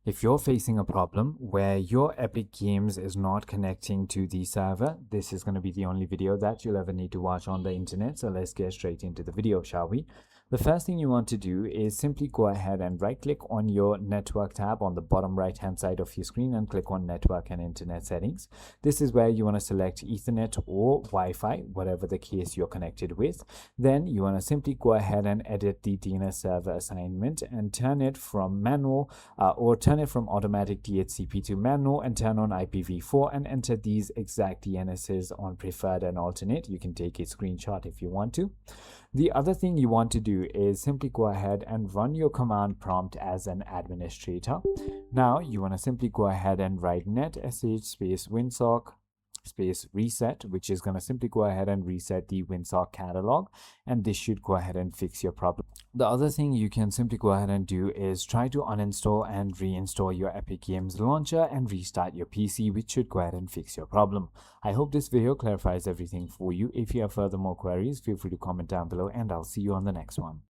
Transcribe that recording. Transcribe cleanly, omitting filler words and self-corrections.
If you're facing a problem where your Epic Games is not connecting to the server, this is going to be the only video that you'll ever need to watch on the internet. So let's get straight into the video, shall we? The first thing you want to do is simply go ahead and right click on your network tab on the bottom right hand side of your screen and click on network and internet settings. This is where you want to select Ethernet or Wi-Fi, whatever the case you're connected with. Then you want to simply go ahead and edit the DNS server assignment and turn it from manual or turn it from automatic DHCP to manual and turn on IPv4 and enter these exact DNSs on preferred and alternate. You can take a screenshot if you want to. The other thing you want to do is simply go ahead and run your command prompt as an administrator. Now you want to simply go ahead and write netsh space winsock space reset, which is going to simply go ahead and reset the Winsock catalog, and this should go ahead and fix your problem. The other thing you can simply go ahead and do is try to uninstall and reinstall your Epic Games launcher and restart your PC, which should go ahead and fix your problem. I hope this video clarifies everything for you. If you have further more queries, feel free to comment down below and I'll see you on the next one.